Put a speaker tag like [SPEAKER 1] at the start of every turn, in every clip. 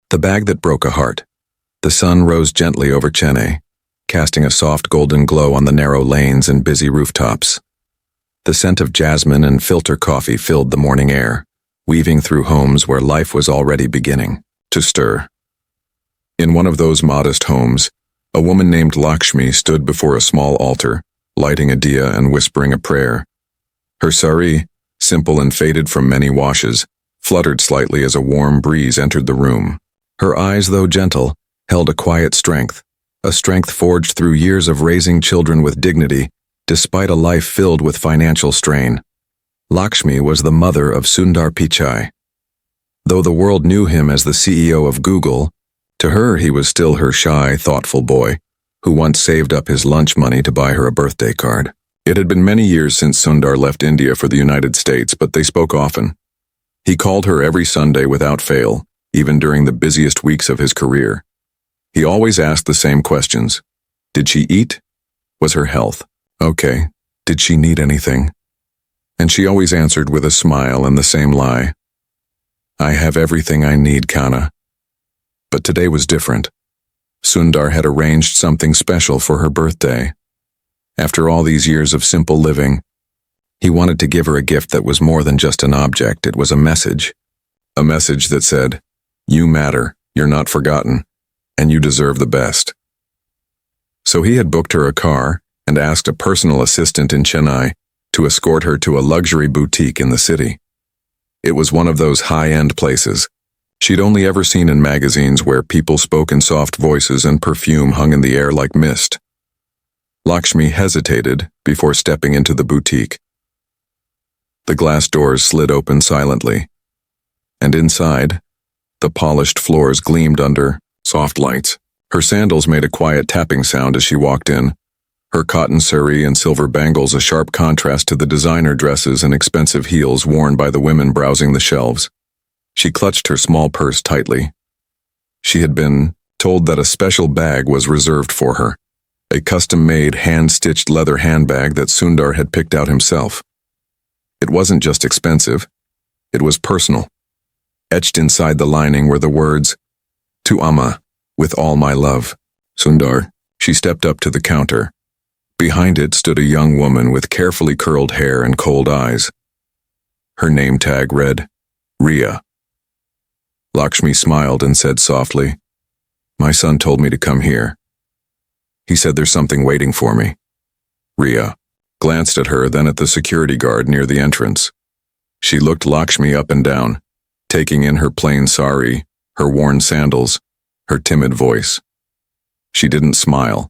[SPEAKER 1] The bag that broke a heart. The sun rose gently over Chennai, casting a soft golden glow on the narrow lanes and busy rooftops. The scent of jasmine and filter coffee filled the morning air, weaving through homes where life was already beginning to stir. In one of those modest homes, a woman named Lakshmi stood before a small altar, lighting a diya and whispering a prayer. Her sari, simple and faded from many washes, fluttered slightly as a warm breeze entered the room. Her eyes, though gentle, held a quiet strength, a strength forged through years of raising children with dignity, despite a life filled with financial strain. Lakshmi was the mother of Sundar Pichai. Though the world knew him as the CEO of Google, to her he was still her shy, thoughtful boy, who once saved up his lunch money to buy her a birthday card. It had been many years since Sundar left India for the United States, but they spoke often. He called her every Sunday without fail, even during the busiest weeks of his career. He always asked the same questions. Did she eat? Was her health okay? Did she need anything? And she always answered with a smile and the same lie. I have everything I need, Kana. But today was different. Sundar had arranged something special for her birthday. After all these years of simple living, he wanted to give her a gift that was more than just an object. It was a message. A message that said, you matter, you're not forgotten, and you deserve the best. So he had booked her a car and asked a personal assistant in Chennai to escort her to a luxury boutique in the city. It was one of those high-end places she'd only ever seen in magazines where people spoke in soft voices and perfume hung in the air like mist. Lakshmi hesitated before stepping into the boutique. The glass doors slid open silently, and inside, the polished floors gleamed under soft lights. Her sandals made a quiet tapping sound as she walked in, her cotton sari and silver bangles a sharp contrast to the designer dresses and expensive heels worn by the women browsing the shelves. She clutched her small purse tightly. She had been told that a special bag was reserved for her, a custom-made, hand-stitched leather handbag that Sundar had picked out himself. It wasn't just expensive, it was personal. Etched inside the lining were the words, "To Amma, with all my love, Sundar." She stepped up to the counter. Behind it stood a young woman with carefully curled hair and cold eyes. Her name tag read, Ria. Lakshmi smiled and said softly, "My son told me to come here. He said there's something waiting for me." Ria glanced at her, then at the security guard near the entrance. She looked Lakshmi up and down, taking in her plain sari, her worn sandals, her timid voice. She didn't smile.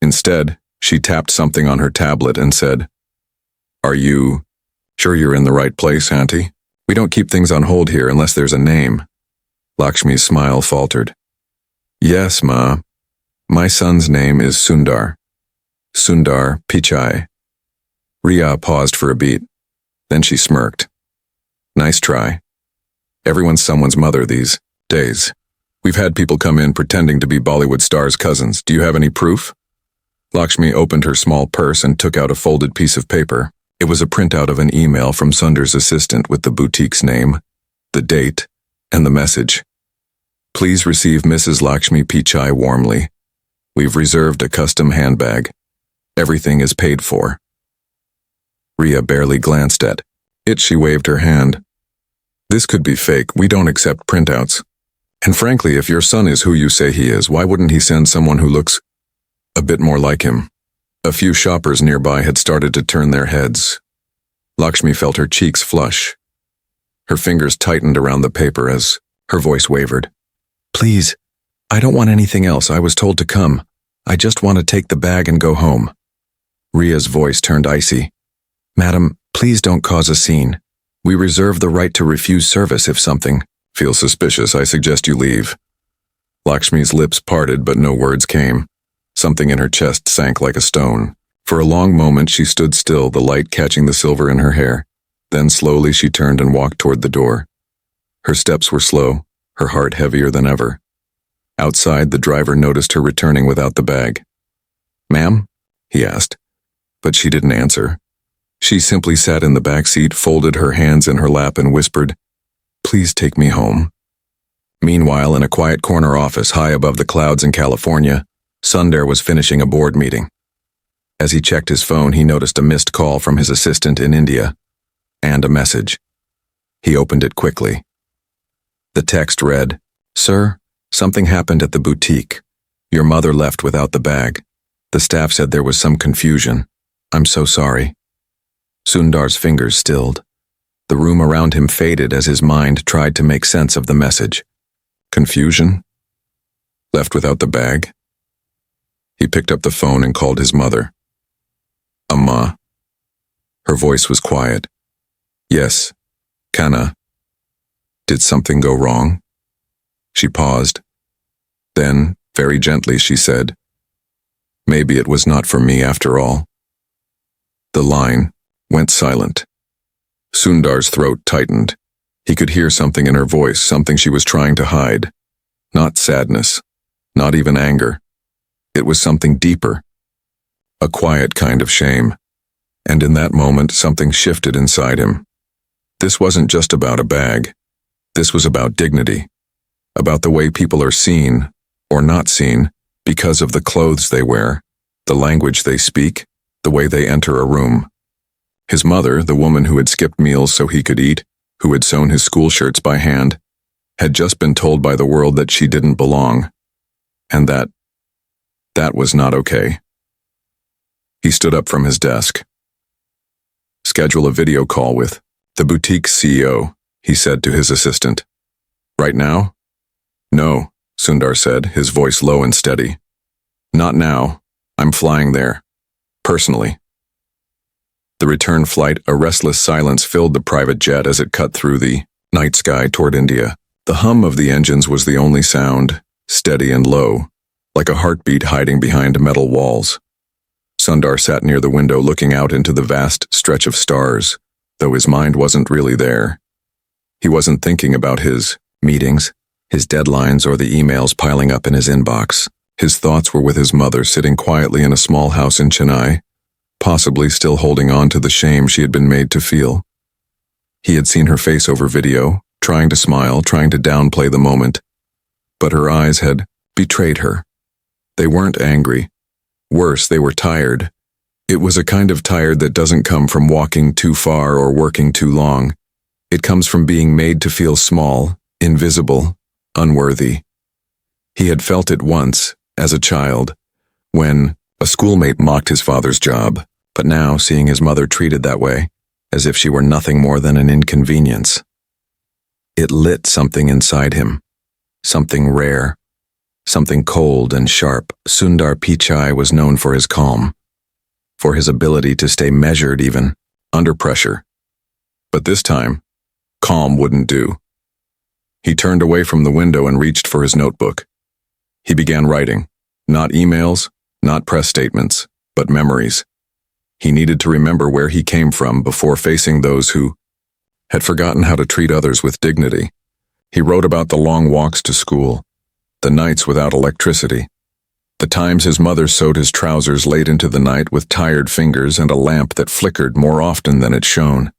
[SPEAKER 1] Instead, she tapped something on her tablet and said, "Are you sure you're in the right place, Auntie? We don't keep things on hold here unless there's a name." Lakshmi's smile faltered. "Yes, Ma. My son's name is Sundar. Sundar Pichai." Ria paused for a beat. Then she smirked. "Nice try. Everyone's someone's mother these days. We've had people come in pretending to be Bollywood stars' cousins. Do you have any proof?" Lakshmi opened her small purse and took out a folded piece of paper. It was a printout of an email from Sundar's assistant with the boutique's name, the date, and the message. "Please receive Mrs. Lakshmi Pichai warmly. We've reserved a custom handbag. Everything is paid for." Ria barely glanced at it. She waved her hand. "This could be fake. We don't accept printouts. And frankly, if your son is who you say he is, why wouldn't he send someone who looks a bit more like him?" A few shoppers nearby had started to turn their heads. Lakshmi felt her cheeks flush. Her fingers tightened around the paper as her voice wavered. "Please, I don't want anything else. I was told to come. I just want to take the bag and go home." Ria's voice turned icy. "Madam, please don't cause a scene. We reserve the right to refuse service if something feels suspicious. I suggest you leave." Lakshmi's lips parted, but no words came. Something in her chest sank like a stone. For a long moment she stood still, the light catching the silver in her hair. Then slowly she turned and walked toward the door. Her steps were slow, her heart heavier than ever. Outside, the driver noticed her returning without the bag. "Ma'am?" he asked. But she didn't answer. She simply sat in the back seat, folded her hands in her lap, and whispered, "Please take me home." Meanwhile, in a quiet corner office high above the clouds in California, Sundar was finishing a board meeting. As he checked his phone, he noticed a missed call from his assistant in India, and a message. He opened it quickly. The text read, "Sir, something happened at the boutique. Your mother left without the bag. The staff said there was some confusion. I'm so sorry." Sundar's fingers stilled. The room around him faded as his mind tried to make sense of the message. Confusion? Left without the bag? He picked up the phone and called his mother. "Amma." Her voice was quiet. "Yes, Kana. Did something go wrong?" She paused. Then, very gently, she said, "Maybe it was not for me after all." The line went silent. Sundar's throat tightened. He could hear something in her voice, something she was trying to hide. Not sadness, not even anger. It was something deeper. A quiet kind of shame. And in that moment, something shifted inside him. This wasn't just about a bag. This was about dignity. About the way people are seen, or not seen, because of the clothes they wear, the language they speak, the way they enter a room. His mother, the woman who had skipped meals so he could eat, who had sewn his school shirts by hand, had just been told by the world that she didn't belong, and that was not okay. He stood up from his desk. "Schedule a video call with the boutique's CEO," he said to his assistant. "Right now?" "No," Sundar said, his voice low and steady. "Not now. I'm flying there. Personally." The return flight, a restless silence filled the private jet as it cut through the night sky toward India. The hum of the engines was the only sound, steady and low, like a heartbeat hiding behind metal walls. Sundar sat near the window looking out into the vast stretch of stars, though his mind wasn't really there. He wasn't thinking about his meetings, his deadlines, or the emails piling up in his inbox. His thoughts were with his mother sitting quietly in a small house in Chennai, possibly still holding on to the shame she had been made to feel. He had seen her face over video, trying to smile, trying to downplay the moment, but her eyes had betrayed her. They weren't angry. Worse, they were tired. It was a kind of tired that doesn't come from walking too far or working too long. It comes from being made to feel small, invisible, unworthy. He had felt it once, as a child, when a schoolmate mocked his father's job, but now seeing his mother treated that way, as if she were nothing more than an inconvenience. It lit something inside him, something rare, something cold and sharp. Sundar Pichai was known for his calm, for his ability to stay measured even under pressure. But this time, calm wouldn't do. He turned away from the window and reached for his notebook. He began writing, not emails, not press statements, but memories. He needed to remember where he came from before facing those who had forgotten how to treat others with dignity. He wrote about the long walks to school, the nights without electricity, the times his mother sewed his trousers late into the night with tired fingers and a lamp that flickered more often than it shone,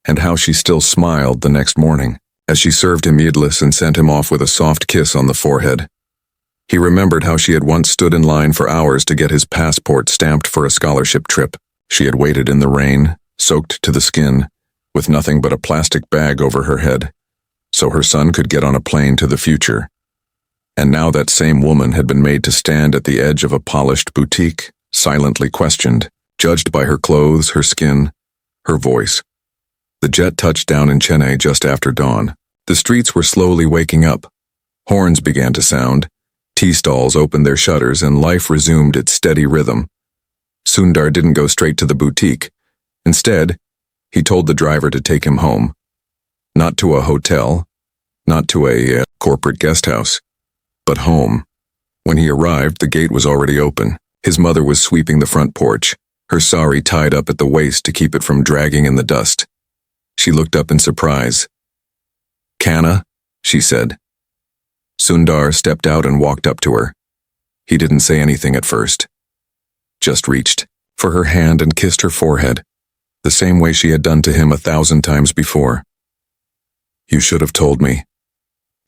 [SPEAKER 1] and how she still smiled the next morning as she served him idlis and sent him off with a soft kiss on the forehead. He remembered how she had once stood in line for hours to get his passport stamped for a scholarship trip. She had waited in the rain, soaked to the skin, with nothing but a plastic bag over her head, so her son could get on a plane to the future. And now that same woman had been made to stand at the edge of a polished boutique, silently questioned, judged by her clothes, her skin, her voice. The jet touched down in Chennai just after dawn. The streets were slowly waking up. Horns began to sound. Tea stalls opened their shutters and life resumed its steady rhythm. Sundar didn't go straight to the boutique. Instead, he told the driver to take him home. Not to a hotel, not to a corporate guest house, but home. When he arrived, the gate was already open. His mother was sweeping the front porch, her sari tied up at the waist to keep it from dragging in the dust. She looked up in surprise. "Kana," she said. Sundar stepped out and walked up to her. He didn't say anything at first, just reached for her hand and kissed her forehead, the same way she had done to him 1,000 times before. "You should have told me,"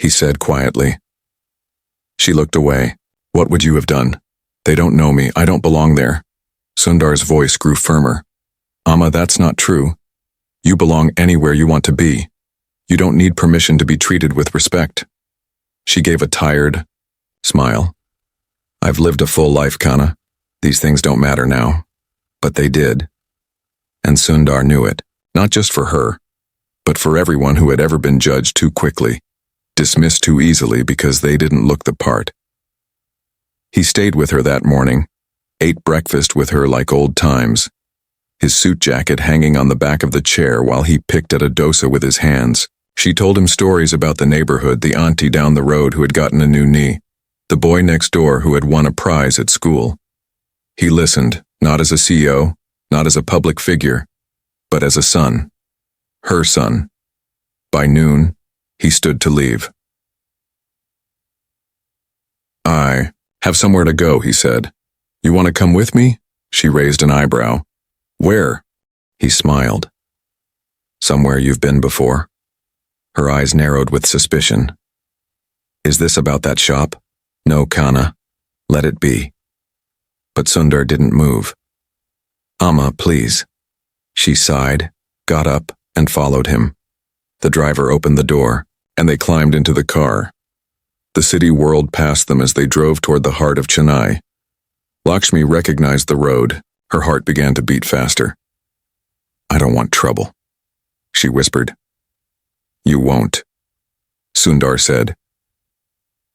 [SPEAKER 1] he said quietly. She looked away. What would you have done? They don't know me. I don't belong there. Sundar's voice grew firmer. Amma, that's not true. You belong anywhere you want to be. You don't need permission to be treated with respect. She gave a tired smile. I've lived a full life, Kana. These things don't matter now. But they did. And Sundar knew it, not just for her, but for everyone who had ever been judged too quickly, dismissed too easily because they didn't look the part. He stayed with her that morning, ate breakfast with her like old times, his suit jacket hanging on the back of the chair while he picked at a dosa with his hands. She told him stories about the neighborhood, the auntie down the road who had gotten a new knee, the boy next door who had won a prize at school. He listened, not as a CEO, not as a public figure, but as a son. Her son. By noon, he stood to leave. I have somewhere to go, he said. You want to come with me? She raised an eyebrow. Where? He smiled. Somewhere you've been before. Her eyes narrowed with suspicion. Is this about that shop? No, Kana. Let it be. But Sundar didn't move. Amma, please. She sighed, got up, and followed him. The driver opened the door, and they climbed into the car. The city whirled past them as they drove toward the heart of Chennai. Lakshmi recognized the road. Her heart began to beat faster. I don't want trouble, she whispered. You won't, Sundar said.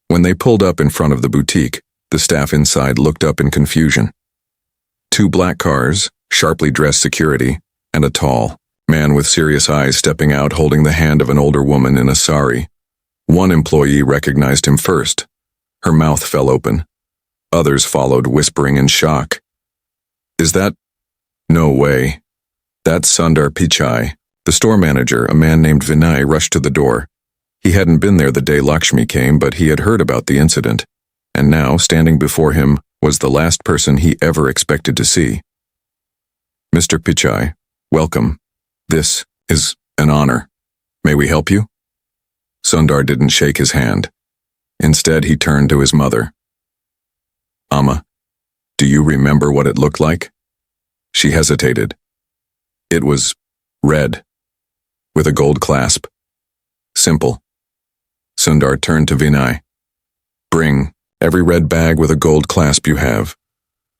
[SPEAKER 1] When they pulled up in front of the boutique, the staff inside looked up in confusion. 2 black cars, sharply dressed security, and a tall man with serious eyes stepping out holding the hand of an older woman in a sari. One employee recognized him first. Her mouth fell open. Others followed, whispering in shock. Is that? No way. That's Sundar Pichai. The store manager, a man named Vinay, rushed to the door. He hadn't been there the day Lakshmi came, but he had heard about the incident, and now, standing before him, was the last person he ever expected to see. Mr. Pichai, welcome. This is an honor. May we help you? Sundar didn't shake his hand. Instead, he turned to his mother. Amma, do you remember what it looked like? She hesitated. It was red, with a gold clasp. Simple. Sundar turned to Vinay. Bring every red bag with a gold clasp you have.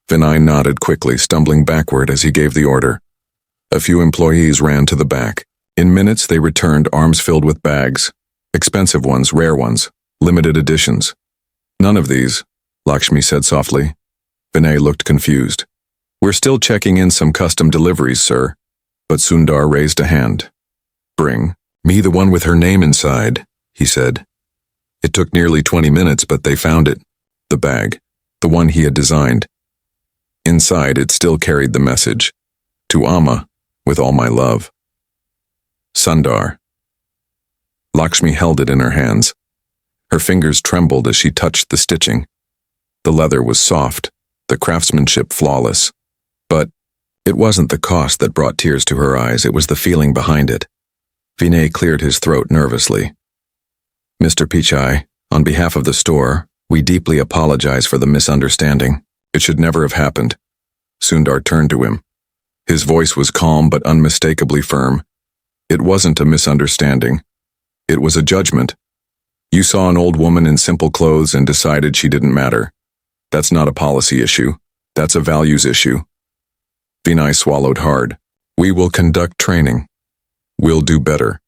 [SPEAKER 1] Vinay nodded quickly, stumbling backward as he gave the order. A few employees ran to the back. In minutes, they returned, arms filled with bags. Expensive ones, rare ones, limited editions. None of these, Lakshmi said softly. Vinay looked confused. We're still checking in some custom deliveries, sir. But Sundar raised a hand. Bring me the one with her name inside, he said. It took nearly 20 minutes, but they found it. The bag, the one he had designed. Inside, it still carried the message. To Amma, with all my love. Sundar. Lakshmi held it in her hands. Her fingers trembled as she touched the stitching. The leather was soft, the craftsmanship flawless. But it wasn't the cost that brought tears to her eyes, it was the feeling behind it. Vinay cleared his throat nervously. Mr. Pichai, on behalf of the store, we deeply apologize for the misunderstanding. It should never have happened. Sundar turned to him. His voice was calm but unmistakably firm. It wasn't a misunderstanding. It was a judgment. You saw an old woman in simple clothes and decided she didn't matter. That's not a policy issue. That's a values issue. Vinay swallowed hard. We will conduct training. We'll do better.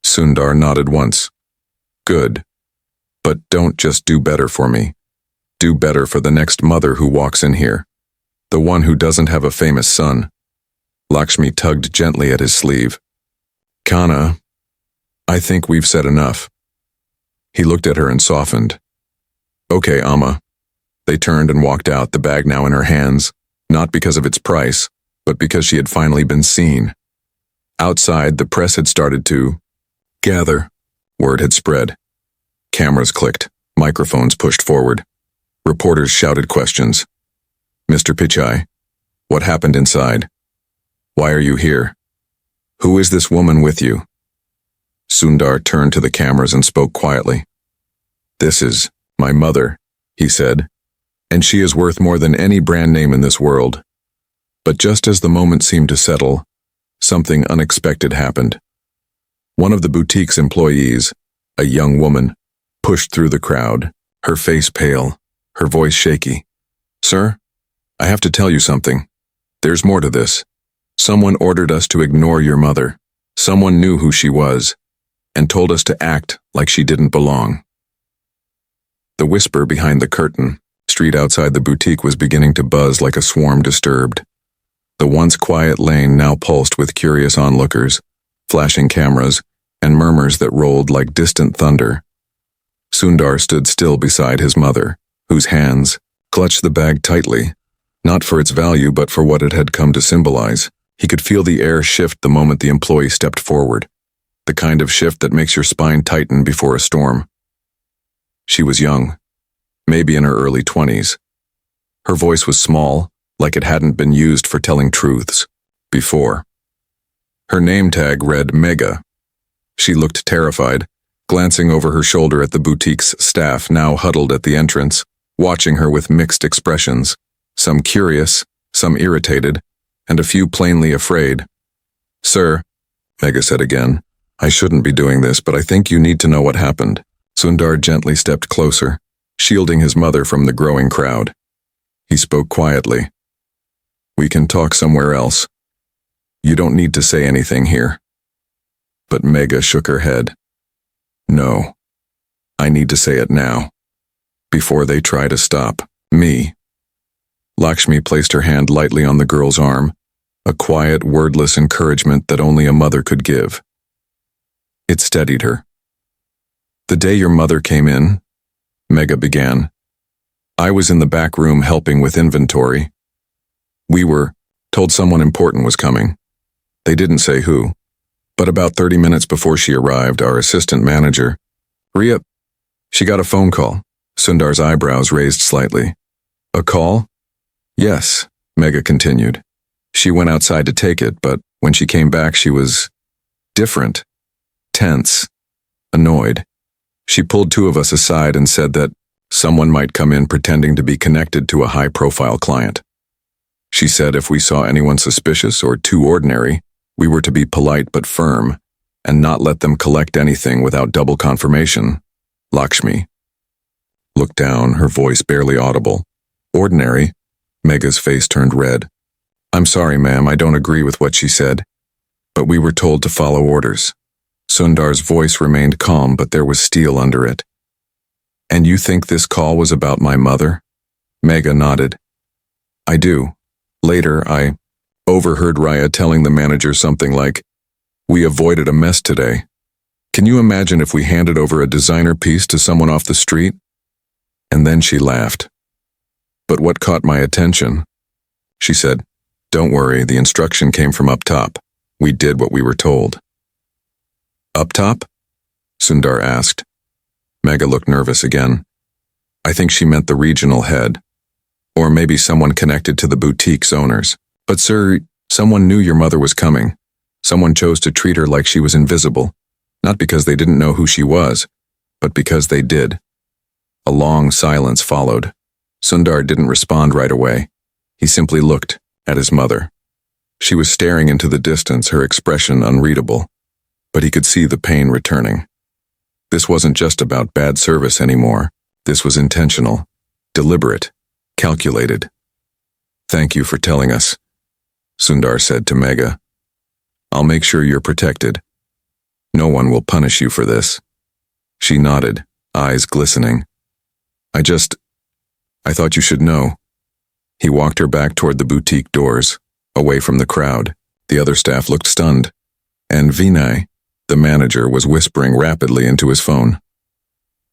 [SPEAKER 1] Sundar nodded once. Good. But don't just do better for me. Do better for the next mother who walks in here. The one who doesn't have a famous son. Lakshmi tugged gently at his sleeve. Kana, I think we've said enough. He looked at her and softened. Okay, Amma. They turned and walked out, the bag now in her hands, not because of its price, but because she had finally been seen. Outside, the press had started to gather. Word had spread. Cameras clicked, microphones pushed forward. Reporters shouted questions. Mr. Pichai, what happened inside? Why are you here? Who is this woman with you? Sundar turned to the cameras and spoke quietly. "This is my mother," he said, "and she is worth more than any brand name in this world." But just as the moment seemed to settle, something unexpected happened. One of the boutique's employees, a young woman, pushed through the crowd, her face pale, her voice shaky. "Sir, I have to tell you something. There's more to this. Someone ordered us to ignore your mother. Someone knew who she was, and told us to act like she didn't belong." The whisper behind the curtain, street outside the boutique, was beginning to buzz like a swarm disturbed. The once quiet lane now pulsed with curious onlookers, flashing cameras, and murmurs that rolled like distant thunder. Sundar stood still beside his mother, whose hands clutched the bag tightly, not for its value but for what it had come to symbolize. He could feel the air shift the moment the employee stepped forward, the kind of shift that makes your spine tighten before a storm. She was young, maybe in her early 20s. Her voice was small, like it hadn't been used for telling truths before. Her name tag read Mega. She looked terrified, glancing over her shoulder at the boutique's staff now huddled at the entrance, watching her with mixed expressions, some curious, some irritated, and a few plainly afraid. "Sir," Mega said again, "I shouldn't be doing this, but I think you need to know what happened." Sundar gently stepped closer, shielding his mother from the growing crowd. He spoke quietly. "We can talk somewhere else. You don't need to say anything here." But Mega shook her head. "No. I need to say it now, before they try to stop me." Lakshmi placed her hand lightly on the girl's arm, a quiet, wordless encouragement that only a mother could give. It steadied her. "The day your mother came in," Mega began, "I was in the back room helping with inventory. We were told someone important was coming. They didn't say who. But about 30 minutes before she arrived, our assistant manager, Ria, she got a phone call." Sundar's eyebrows raised slightly. "A call?" "Yes," Mega continued. "She went outside to take it, but when she came back she was different, tense, annoyed. She pulled two of us aside and said that someone might come in pretending to be connected to a high-profile client. She said if we saw anyone suspicious or too ordinary, we were to be polite but firm, and not let them collect anything without double confirmation." Lakshmi looked down, her voice barely audible. "Ordinary?" Mega's face turned red. "I'm sorry, ma'am, I don't agree with what she said. But we were told to follow orders." Sundar's voice remained calm, but there was steel under it. "And you think this call was about my mother?" Mega nodded. "I do. Later, I overheard Raya telling the manager something like, 'We avoided a mess today.' Can you imagine if we handed over a designer piece to someone off the street?" And then she laughed. "But what caught my attention?" She said, "Don't worry, the instruction came from up top. We did what we were told." "Up top?" Sundar asked. Mega looked nervous again. "I think she meant the regional head. Or maybe someone connected to the boutique's owners. But sir, someone knew your mother was coming. Someone chose to treat her like she was invisible. Not because they didn't know who she was, but because they did." A long silence followed. Sundar didn't respond right away. He simply looked at his mother. She was staring into the distance, her expression unreadable. But he could see the pain returning. This wasn't just about bad service anymore. This was intentional, deliberate, calculated. "Thank you for telling us," Sundar said to Mega. "I'll make sure you're protected. No one will punish you for this." She nodded, eyes glistening. I thought you should know." He walked her back toward the boutique doors, away from the crowd. The other staff looked stunned. And Vinay, the manager, was whispering rapidly into his phone.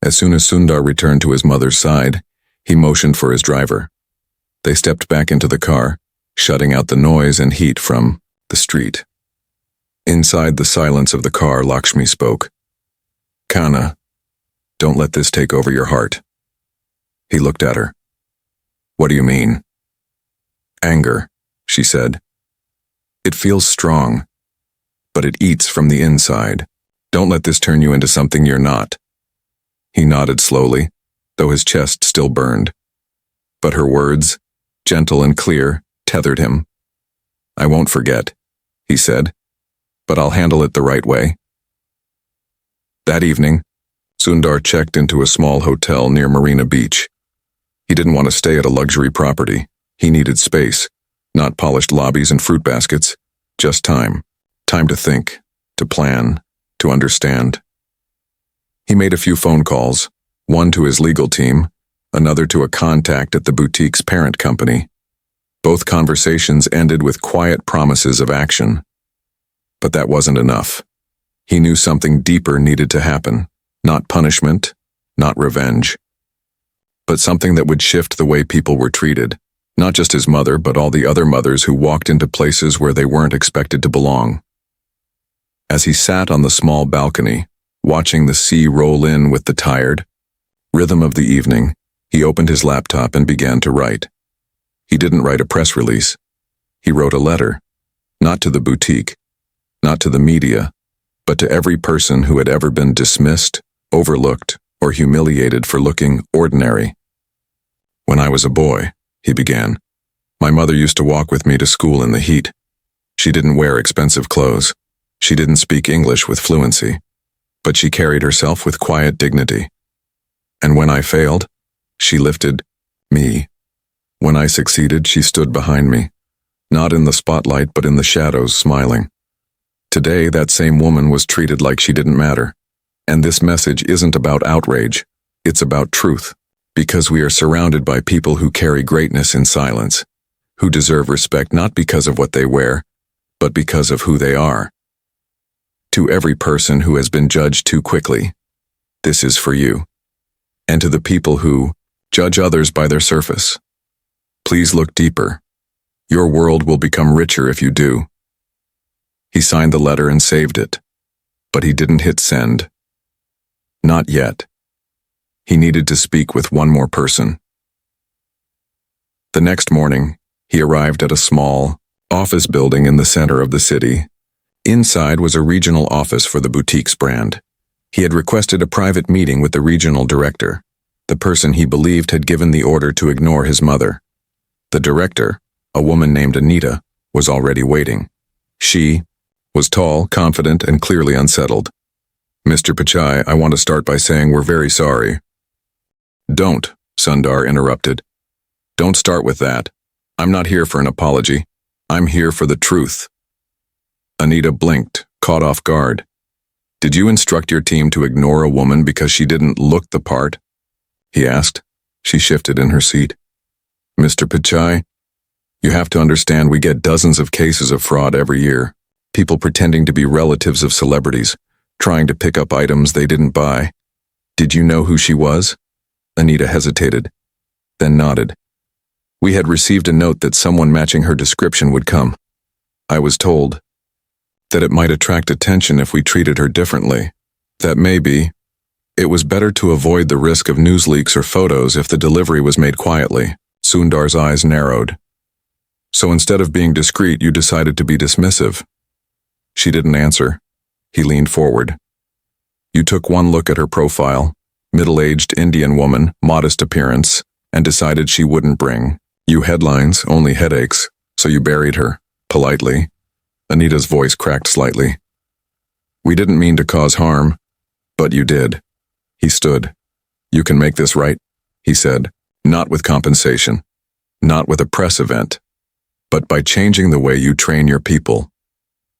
[SPEAKER 1] As soon as Sundar returned to his mother's side, he motioned for his driver. They stepped back into the car, shutting out the noise and heat from the street. Inside the silence of the car, Lakshmi spoke. "Kana, don't let this take over your heart." He looked at her. "What do you mean?" "Anger," she said. "It feels strong, but it eats from the inside. Don't let this turn you into something you're not. He nodded slowly, though his chest still burned. But her words, gentle and clear, tethered him. I won't forget, he said, but I'll handle it the right way. That evening, Sundar checked into a small hotel near Marina Beach. He didn't want to stay at a luxury property. He needed space, not polished lobbies and fruit baskets, just time. Time to think, to plan, to understand. He made a few phone calls, one to his legal team, another to a contact at the boutique's parent company. Both conversations ended with quiet promises of action. But that wasn't enough. He knew something deeper needed to happen, not punishment, not revenge, but something that would shift the way people were treated, not just his mother, but all the other mothers who walked into places where they weren't expected to belong. As he sat on the small balcony, watching the sea roll in with the tired rhythm of the evening, he opened his laptop and began to write. He didn't write a press release. He wrote a letter, not to the boutique, not to the media, but to every person who had ever been dismissed, overlooked, or humiliated for looking ordinary. When I was a boy, he began, my mother used to walk with me to school in the heat. She didn't wear expensive clothes. She didn't speak English with fluency, but she carried herself with quiet dignity. And when I failed, she lifted me. When I succeeded, she stood behind me, not in the spotlight but in the shadows, smiling. Today, that same woman was treated like she didn't matter. And this message isn't about outrage, it's about truth, because we are surrounded by people who carry greatness in silence, who deserve respect not because of what they wear, but because of who they are. To every person who has been judged too quickly, this is for you. And to the people who judge others by their surface, please look deeper. Your world will become richer if you do. He signed the letter and saved it, but he didn't hit send. Not yet. He needed to speak with one more person. The next morning, he arrived at a small office building in the center of the city. Inside was a regional office for the boutique's brand. He had requested a private meeting with the regional director, the person he believed had given the order to ignore his mother. The director, a woman named Anita, was already waiting. She was tall, confident, and clearly unsettled. Mr. Pichai, I want to start by saying we're very sorry. Don't, Sundar interrupted. Don't start with that. I'm not here for an apology. I'm here for the truth. Anita blinked, caught off guard. Did you instruct your team to ignore a woman because she didn't look the part? He asked. She shifted in her seat. Mr. Pichai, you have to understand we get dozens of cases of fraud every year. People pretending to be relatives of celebrities, trying to pick up items they didn't buy. Did you know who she was? Anita hesitated, then nodded. We had received a note that someone matching her description would come. I was told that it might attract attention if we treated her differently. That maybe it was better to avoid the risk of news leaks or photos if the delivery was made quietly. Sundar's eyes narrowed. So instead of being discreet, you decided to be dismissive. She didn't answer. He leaned forward. You took one look at her profile, middle-aged Indian woman, modest appearance, and decided she wouldn't bring you headlines, only headaches, so you buried her, politely. Anita's voice cracked slightly. We didn't mean to cause harm, but you did. He stood. You can make this right, he said, not with compensation, not with a press event, but by changing the way you train your people,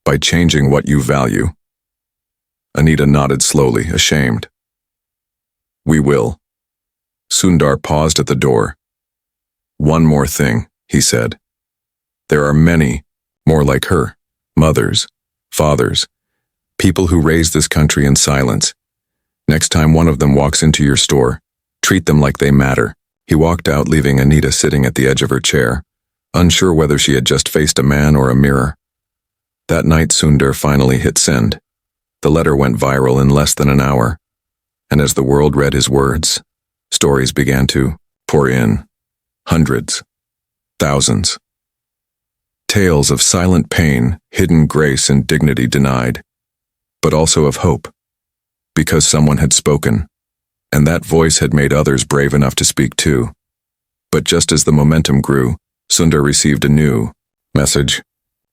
[SPEAKER 1] by changing what you value. Anita nodded slowly, ashamed. We will. Sundar paused at the door. One more thing, he said. There are many more like her, mothers, fathers, people who raise this country in silence. Next time one of them walks into your store, treat them like they matter. He walked out, leaving Anita sitting at the edge of her chair, unsure whether she had just faced a man or a mirror. That night, Sundar finally hit send. The letter went viral in less than an hour, and as the world read his words, stories began to pour in. Hundreds, thousands. Tales of silent pain, hidden grace, and dignity denied, but also of hope. because someone had spoken, and that voice had made others brave enough to speak too. But just as the momentum grew, Sundar received a new message.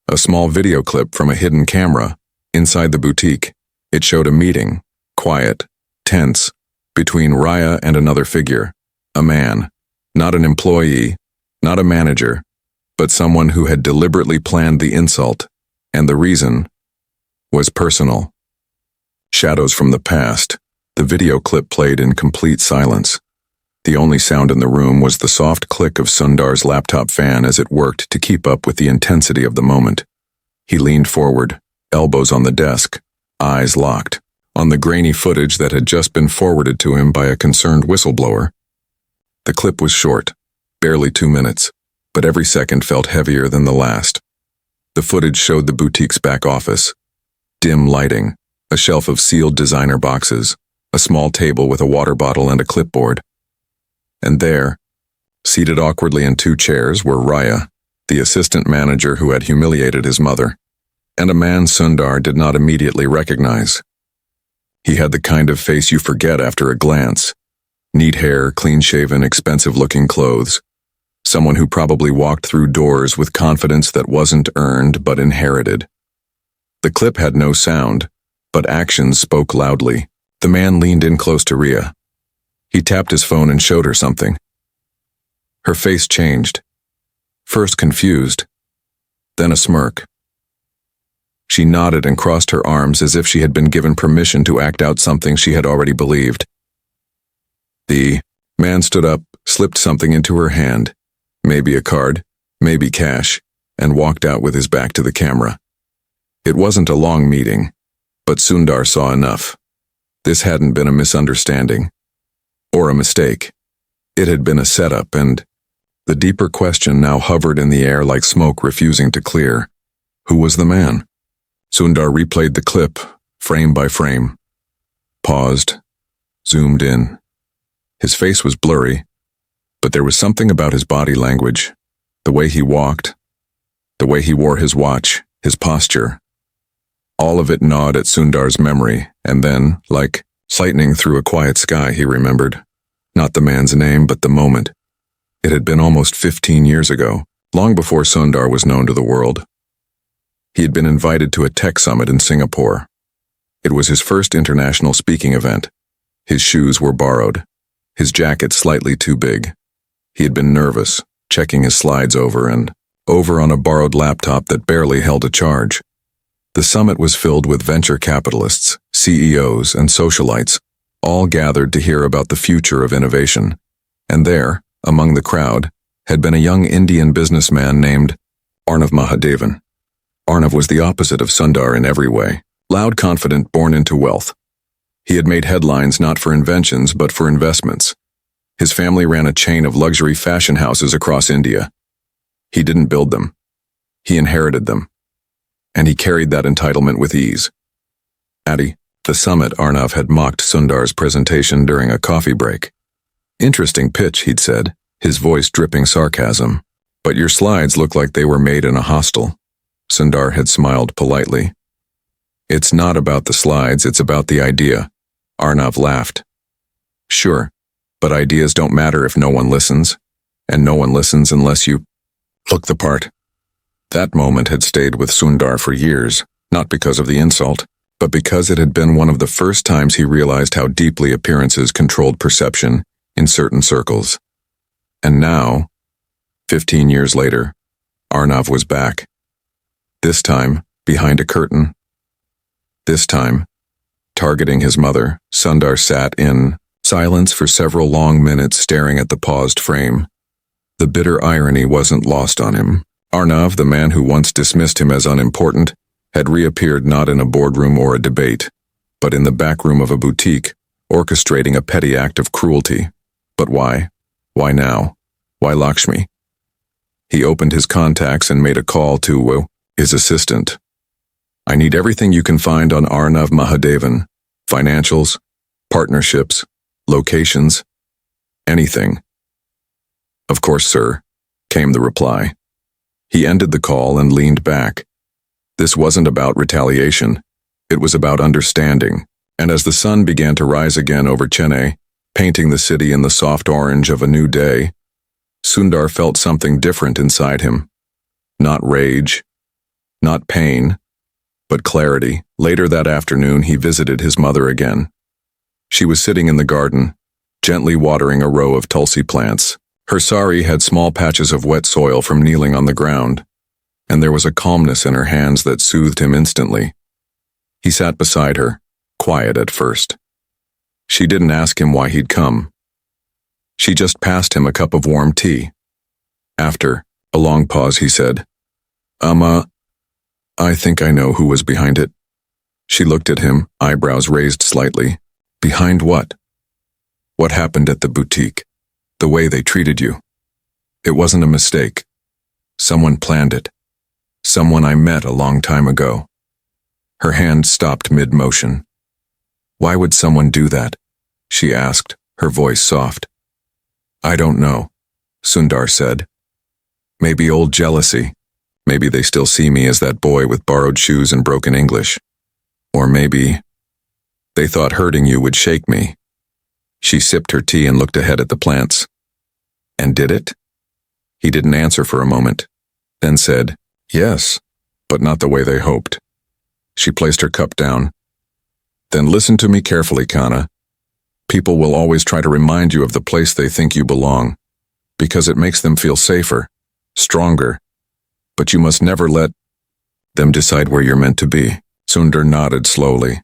[SPEAKER 1] A small video clip from a hidden camera inside the boutique. It showed a meeting, quiet, tense, between Raya and another figure, a man, not an employee, not a manager, but someone who had deliberately planned the insult, and the reason was personal. Shadows from the past. The video clip played in complete silence. The only sound in the room was the soft click of Sundar's laptop fan as it worked to keep up with the intensity of the moment. He leaned forward, elbows on the desk, eyes locked, on the grainy footage that had just been forwarded to him by a concerned whistleblower. The clip was short, barely 2 minutes, but every second felt heavier than the last. The footage showed the boutique's back office. Dim lighting, a shelf of sealed designer boxes, a small table with a water bottle and a clipboard. And there, seated awkwardly in 2 chairs, were Raya, the assistant manager who had humiliated his mother, and a man Sundar did not immediately recognize. He had the kind of face you forget after a glance. Neat hair, clean-shaven, expensive-looking clothes. Someone who probably walked through doors with confidence that wasn't earned but inherited. The clip had no sound, but actions spoke loudly. The man leaned in close to Rhea. He tapped his phone and showed her something. Her face changed. First confused, then a smirk. She nodded and crossed her arms as if she had been given permission to act out something she had already believed. The man stood up, slipped something into her hand, maybe a card, maybe cash, and walked out with his back to the camera. It wasn't a long meeting, but Sundar saw enough. This hadn't been a misunderstanding, or a mistake. It had been a setup, and the deeper question now hovered in the air like smoke refusing to clear. Who was the man? Sundar replayed the clip, frame by frame. Paused, zoomed in. His face was blurry, but there was something about his body language, the way he walked, the way he wore his watch, his posture. All of it gnawed at Sundar's memory, and then, like lightning through a quiet sky, he remembered. Not the man's name, but the moment. It had been almost 15 years ago, long before Sundar was known to the world. He had been invited to a tech summit in Singapore. It was his first international speaking event. His shoes were borrowed, his jacket slightly too big. He had been nervous, checking his slides over and over on a borrowed laptop that barely held a charge. The summit was filled with venture capitalists, CEOs, and socialites, all gathered to hear about the future of innovation. And there, among the crowd, had been a young Indian businessman named Arnav Mahadevan. Arnav was the opposite of Sundar in every way, loud, confident, born into wealth. He had made headlines not for inventions but for investments. His family ran a chain of luxury fashion houses across India. He didn't build them. He inherited them. And he carried that entitlement with ease. At the summit, Arnav had mocked Sundar's presentation during a coffee break. Interesting pitch, he'd said, his voice dripping sarcasm. But your slides look like they were made in a hostel. Sundar had smiled politely. It's not about the slides, it's about the idea. Arnav laughed. Sure, but ideas don't matter if no one listens, and no one listens unless you look the part. That moment had stayed with Sundar for years, not because of the insult, but because it had been one of the first times he realized how deeply appearances controlled perception in certain circles. And now, 15 years later, Arnav was back. This time, behind a curtain. This time, targeting his mother, Sundar sat in silence for several long minutes staring at the paused frame. The bitter irony wasn't lost on him. Arnav, the man who once dismissed him as unimportant, had reappeared not in a boardroom or a debate, but in the back room of a boutique, orchestrating a petty act of cruelty. But why? Why now? Why Lakshmi? He opened his contacts and made a call to his assistant. I need everything you can find on Arnav Mahadevan. Financials, partnerships, locations, anything. Of course, sir, came the reply. He ended the call and leaned back. This wasn't about retaliation. It was about understanding. And as the sun began to rise again over Chennai, painting the city in the soft orange of a new day, Sundar felt something different inside him. Not rage, not pain, but clarity. Later that afternoon, he visited his mother again. She was sitting in the garden, gently watering a row of tulsi plants. Her sari had small patches of wet soil from kneeling on the ground, and there was a calmness in her hands that soothed him instantly. He sat beside her, quiet at first. She didn't ask him why he'd come. She just passed him a cup of warm tea. After a long pause, he said, I think I know who was behind it." She looked at him, eyebrows raised slightly. "Behind what?" "What happened at the boutique. The way they treated you. It wasn't a mistake. Someone planned it. Someone I met a long time ago." Her hand stopped mid-motion. "Why would someone do that?" she asked, her voice soft. "I don't know," Sundar said. "Maybe old jealousy. Maybe they still see me as that boy with borrowed shoes and broken English. Or maybe they thought hurting you would shake me." She sipped her tea and looked ahead at the plants. "And did it?" He didn't answer for a moment, then said, "Yes, but not the way they hoped." She placed her cup down. "Then listen to me carefully, Kana. People will always try to remind you of the place they think you belong, because it makes them feel safer, stronger. But you must never let them decide where you're meant to be." Sundar nodded slowly.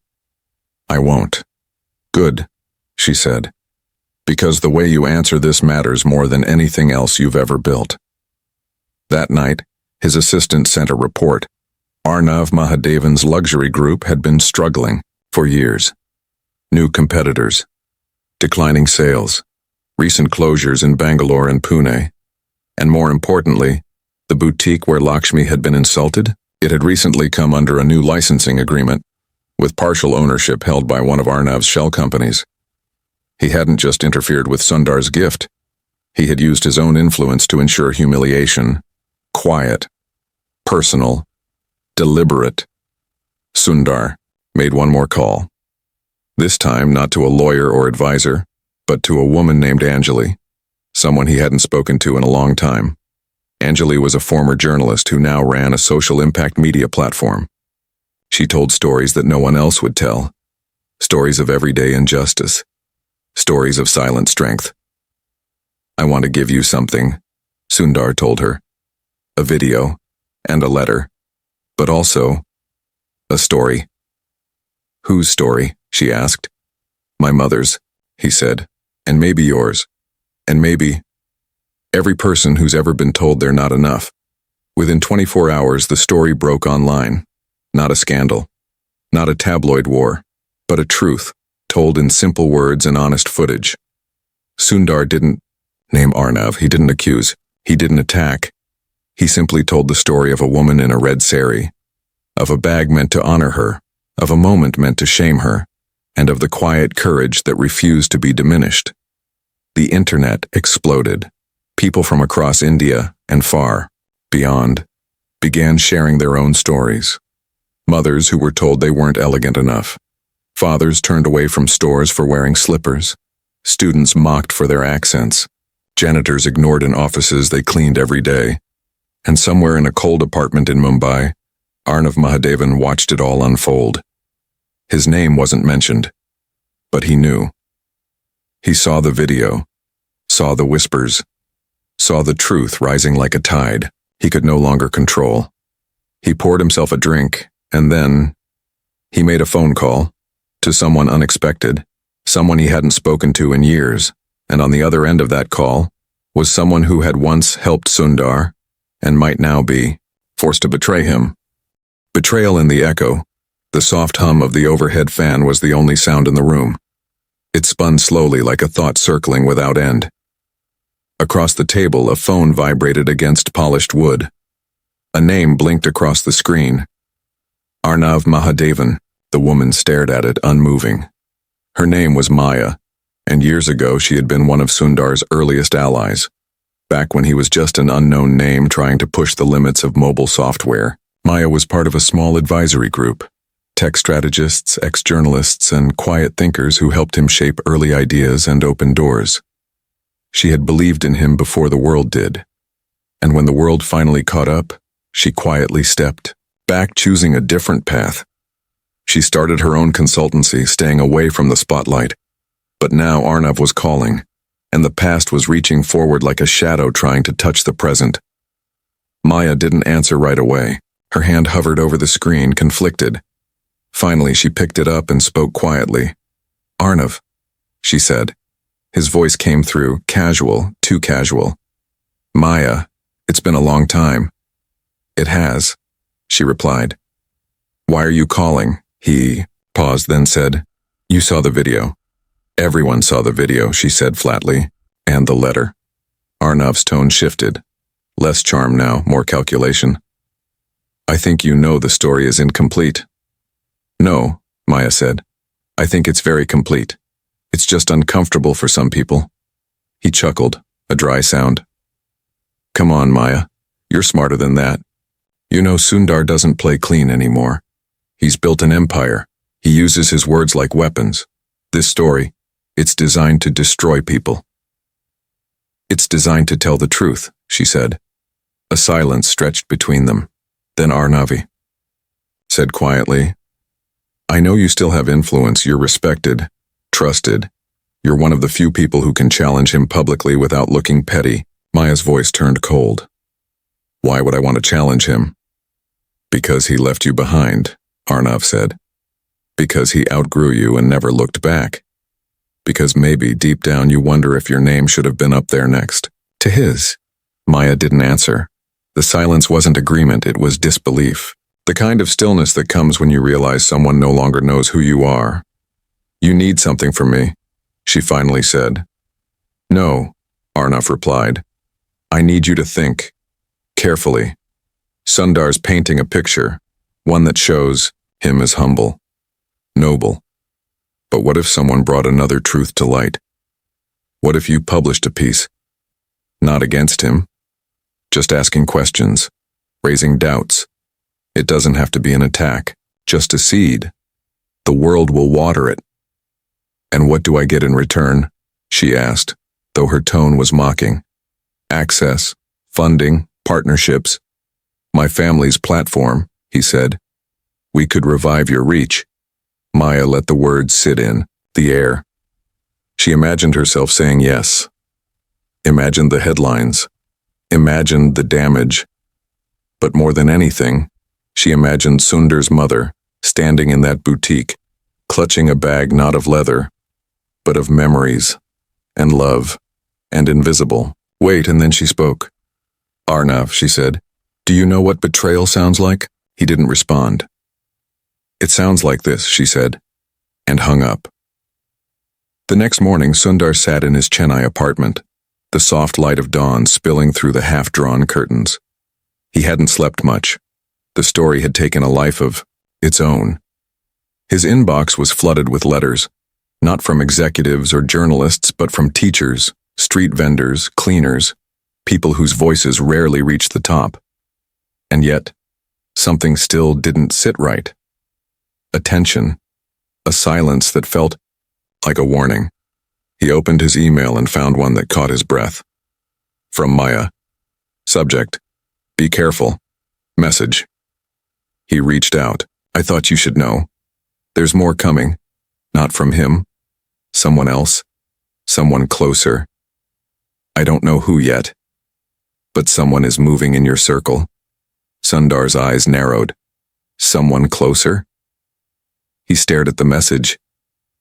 [SPEAKER 1] "I won't." "Good," she said, "because the way you answer this matters more than anything else you've ever built." That night, his assistant sent a report. Arnav Mahadevan's luxury group had been struggling for years. New competitors, declining sales, recent closures in Bangalore and Pune, and more importantly, the boutique where Lakshmi had been insulted. It had recently come under a new licensing agreement, with partial ownership held by one of Arnav's shell companies. He hadn't just interfered with Sundar's gift. He had used his own influence to ensure humiliation. Quiet, personal, deliberate. Sundar made one more call. This time not to a lawyer or advisor, but to a woman named Anjali, someone he hadn't spoken to in a long time. Anjali was a former journalist who now ran a social impact media platform. She told stories that no one else would tell. Stories of everyday injustice. Stories of silent strength. "I want to give you something," Sundar told her. "A video, and a letter, but also a story." "Whose story?" she asked. "My mother's," he said, "and maybe yours, and maybe every person who's ever been told they're not enough." Within 24 hours, the story broke online. Not a scandal, not a tabloid war, but a truth, told in simple words and honest footage. Sundar didn't name Arnav, he didn't accuse, he didn't attack. He simply told the story of a woman in a red sari, of a bag meant to honor her, of a moment meant to shame her, and of the quiet courage that refused to be diminished. The internet exploded. People from across India and far beyond began sharing their own stories. Mothers who were told they weren't elegant enough. Fathers turned away from stores for wearing slippers. Students mocked for their accents. Janitors ignored in offices they cleaned every day. And somewhere in a cold apartment in Mumbai, Arnav Mahadevan watched it all unfold. His name wasn't mentioned, but he knew. He saw the video, saw the whispers, saw the truth rising like a tide he could no longer control. He poured himself a drink, and then he made a phone call to someone unexpected, someone he hadn't spoken to in years, and on the other end of that call was someone who had once helped Sundar and might now be forced to betray him. Betrayal in the echo. The soft hum of the overhead fan was the only sound in the room. It spun slowly like a thought circling without end. Across the table, a phone vibrated against polished wood. A name blinked across the screen. Arnav Mahadevan. The woman stared at it, unmoving. Her name was Maya, and years ago she had been one of Sundar's earliest allies. Back when he was just an unknown name trying to push the limits of mobile software, Maya was part of a small advisory group, tech strategists, ex-journalists, and quiet thinkers who helped him shape early ideas and open doors. She had believed in him before the world did. And when the world finally caught up, she quietly stepped back, choosing a different path. She started her own consultancy, staying away from the spotlight. But now Arnav was calling, and the past was reaching forward like a shadow trying to touch the present. Maya didn't answer right away. Her hand hovered over the screen, conflicted. Finally, she picked it up and spoke quietly. "Arnav," she said. His voice came through, casual, too casual. "Maya, it's been a long time." "It has," she replied. "Why are you calling?" He paused, then said, "You saw the video." "Everyone saw the video," she said flatly. "And the letter." Arnav's tone shifted. Less charm now, more calculation. "I think you know the story is incomplete." "No," Maya said. "I think it's very complete. It's just uncomfortable for some people." He chuckled, a dry sound. "Come on, Maya. You're smarter than that. You know Sundar doesn't play clean anymore. He's built an empire. He uses his words like weapons. This story, it's designed to destroy people." "It's designed to tell the truth," she said. A silence stretched between them. Then Arnavi said quietly, "I know you still have influence. You're respected, trusted. You're one of the few people who can challenge him publicly without looking petty." Maya's voice turned cold. "Why would I want to challenge him?" "Because he left you behind," Arnav said. "Because he outgrew you and never looked back. Because maybe deep down you wonder if your name should have been up there next to his." Maya didn't answer. The silence wasn't agreement, it was disbelief. The kind of stillness that comes when you realize someone no longer knows who you are. "You need something from me," she finally said. "No," Arnav replied. "I need you to think. Carefully. Sundar's painting a picture, one that shows him as humble, noble. But what if someone brought another truth to light? What if you published a piece? Not against him, just asking questions, raising doubts. It doesn't have to be an attack, just a seed. The world will water it." "And what do I get in return?" she asked, though her tone was mocking. "Access, funding, partnerships. My family's platform," he said. "We could revive your reach." Maya let the words sit in the air. She imagined herself saying yes. Imagined the headlines. Imagined the damage. But more than anything, she imagined Sundar's mother standing in that boutique, clutching a bag not of leather, but of memories, and love, and invisible. "Wait," and then she spoke. "Arnav," she said, "do you know what betrayal sounds like?" He didn't respond. "It sounds like this," she said, and hung up. The next morning, Sundar sat in his Chennai apartment, the soft light of dawn spilling through the half-drawn curtains. He hadn't slept much. The story had taken a life of its own. His inbox was flooded with letters, not from executives or journalists, but from teachers, street vendors, cleaners, people whose voices rarely reached the top. And yet, something still didn't sit right. A tension, a silence that felt like a warning. He opened his email and found one that caught his breath. From Maya. Subject: Be careful. Message. He reached out. "I thought you should know. There's more coming. Not from him. Someone else. Someone closer. I don't know who yet. But someone is moving in your circle." Sundar's eyes narrowed. "Someone closer?" He stared at the message.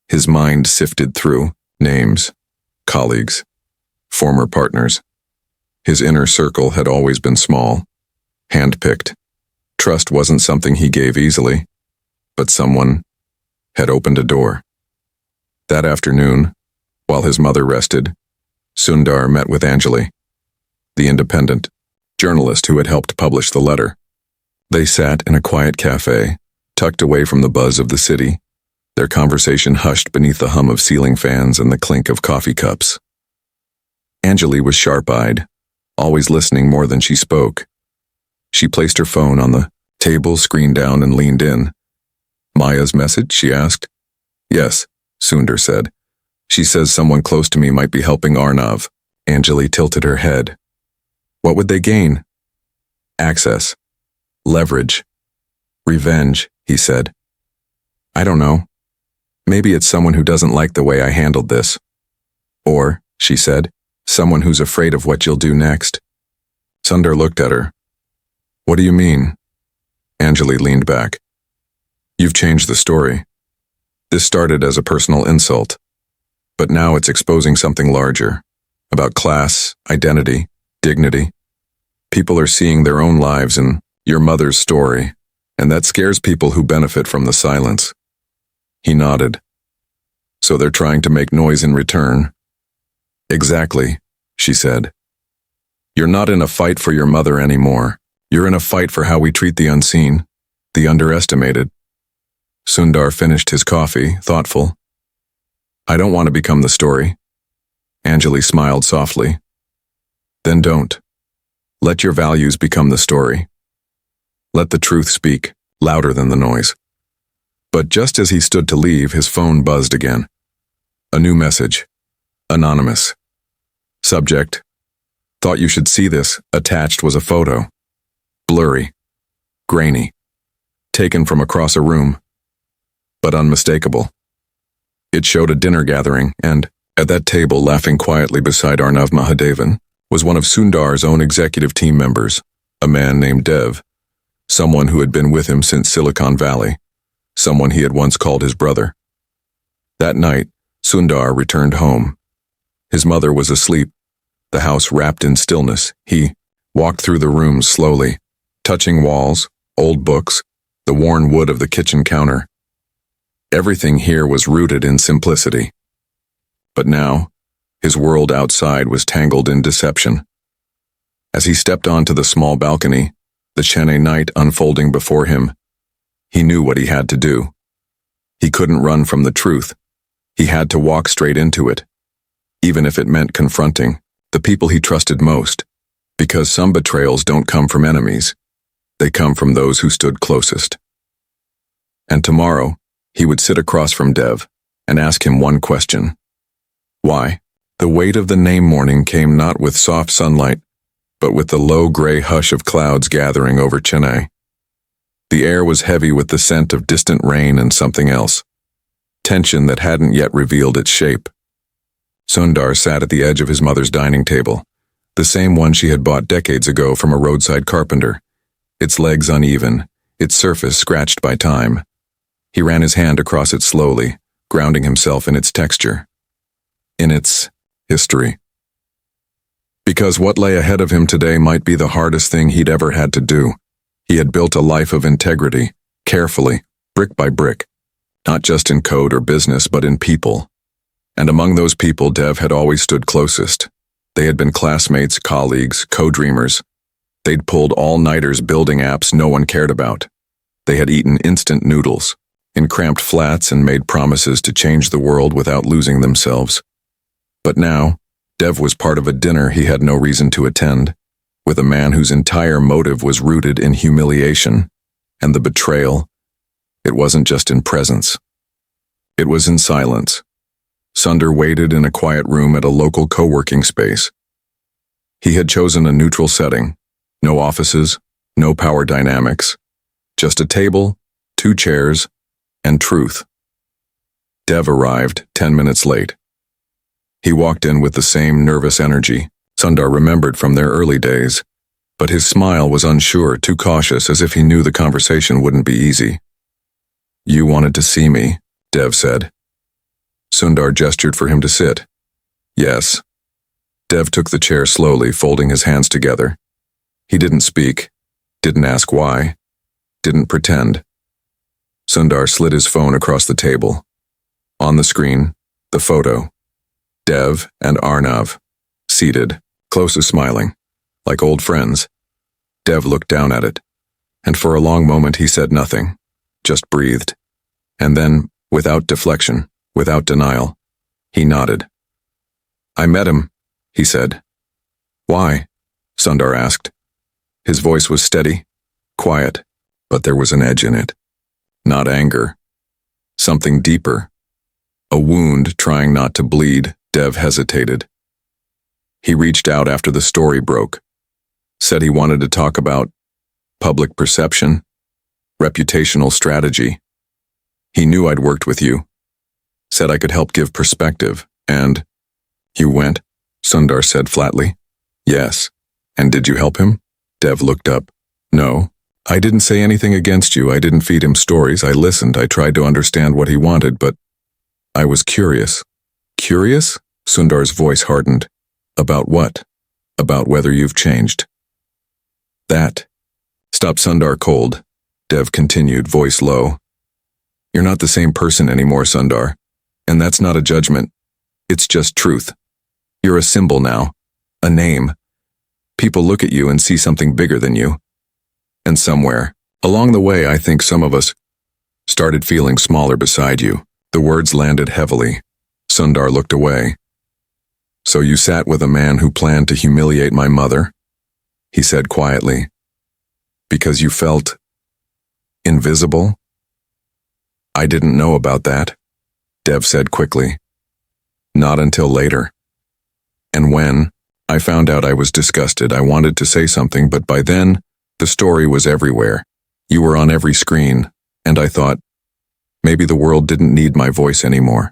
[SPEAKER 1] His mind sifted through names, colleagues, former partners. His inner circle had always been small, hand-picked. Trust wasn't something he gave easily, but someone had opened a door. That afternoon, while his mother rested, Sundar met with Anjali, the independent journalist who had helped publish the letter. They sat in a quiet cafe, tucked away from the buzz of the city, their conversation hushed beneath the hum of ceiling fans and the clink of coffee cups. Anjali was sharp-eyed, always listening more than she spoke. She placed her phone on the table, screen down, and leaned in. Maya's message? She asked. Yes, Sundar said. She says someone close to me might be helping Arnav. Anjali tilted her head. What would they gain? Access. Leverage. Revenge, he said. I don't know. Maybe it's someone who doesn't like the way I handled this. Or, she said, someone who's afraid of what you'll do next. Sundar looked at her. What do you mean? Anjali leaned back. You've changed the story. This started as a personal insult, but now it's exposing something larger, about class, identity, dignity. People are seeing their own lives in your mother's story, and that scares people who benefit from the silence. He nodded. So they're trying to make noise in return. Exactly, she said. You're not in a fight for your mother anymore. You're in a fight for how we treat the unseen, the underestimated. Sundar finished his coffee, thoughtful. I don't want to become the story. Anjali smiled softly. Then don't. Let your values become the story. Let the truth speak, louder than the noise. But just as he stood to leave, his phone buzzed again. A new message. Anonymous. Subject. Thought you should see this. Attached was a photo. Blurry. Grainy. Taken from across a room. But unmistakable. It showed a dinner gathering, and, at that table laughing quietly beside Arnav Mahadevan, was one of Sundar's own executive team members, a man named Dev, someone who had been with him since Silicon Valley, someone he had once called his brother. That night, Sundar returned home. His mother was asleep, the house wrapped in stillness. He walked through the rooms slowly, touching walls, old books, the worn wood of the kitchen counter. Everything here was rooted in simplicity. But now, his world outside was tangled in deception. As he stepped onto the small balcony, the Chennai night unfolding before him, he knew what he had to do. He couldn't run from the truth. He had to walk straight into it, even if it meant confronting the people he trusted most, because some betrayals don't come from enemies. They come from those who stood closest. And tomorrow, he would sit across from Dev and ask him one question. Why? The weight of the name morning came not with soft sunlight, but with the low gray hush of clouds gathering over Chennai. The air was heavy with the scent of distant rain and something else, tension that hadn't yet revealed its shape. Sundar sat at the edge of his mother's dining table, the same one she had bought decades ago from a roadside carpenter, its legs uneven, its surface scratched by time. He ran his hand across it slowly, grounding himself in its texture, in its history. Because what lay ahead of him today might be the hardest thing he'd ever had to do. He had built a life of integrity, carefully, brick by brick, not just in code or business, but in people. And among those people, Dev had always stood closest. They had been classmates, colleagues, co-dreamers. They'd pulled all-nighters building apps no one cared about. They had eaten instant noodles, in cramped flats, and made promises to change the world without losing themselves. But now, Dev was part of a dinner he had no reason to attend, with a man whose entire motive was rooted in humiliation, and the betrayal. It wasn't just in presence. It was in silence. Sundar waited in a quiet room at a local co-working space. He had chosen a neutral setting, no offices, no power dynamics, just a table, 2 chairs, and truth. Dev arrived 10 minutes late. He walked in with the same nervous energy Sundar remembered from their early days, but his smile was unsure, too cautious, as if he knew the conversation wouldn't be easy. You wanted to see me, Dev said. Sundar gestured for him to sit. Yes. Dev took the chair slowly, folding his hands together. He didn't speak, didn't ask why, didn't pretend. Sundar slid his phone across the table. On the screen, the photo. Dev and Arnav, seated, close to smiling, like old friends. Dev looked down at it, and for a long moment he said nothing, just breathed. And then, without deflection, without denial, he nodded. I met him, he said. Why? Sundar asked. His voice was steady, quiet, but there was an edge in it. Not anger, Something deeper. A wound trying not to bleed. Dev hesitated. He reached out after the story broke. Said he wanted to talk about public perception, reputational strategy. He knew I'd worked with you. Said I could help give perspective, and... You went? Sundar said flatly. Yes. And did you help him? Dev looked up. No. I didn't say anything against you. I didn't feed him stories. I listened. I tried to understand what he wanted, but I was curious. Curious? Sundar's voice hardened. About what? About whether you've changed. That. Stop Sundar cold. Dev continued, voice low. You're not the same person anymore, Sundar. And that's not a judgment. It's just truth. You're a symbol now. A name. People look at you and see something bigger than you. And somewhere, along the way, I think some of us started feeling smaller beside you. The words landed heavily. Sundar looked away. So you sat with a man who planned to humiliate my mother? He said quietly. Because you felt invisible? I didn't know about that, Dev said quickly. Not until later. And when I found out, I was disgusted. I wanted to say something, but by then, the story was everywhere. You were on every screen, and I thought, maybe the world didn't need my voice anymore.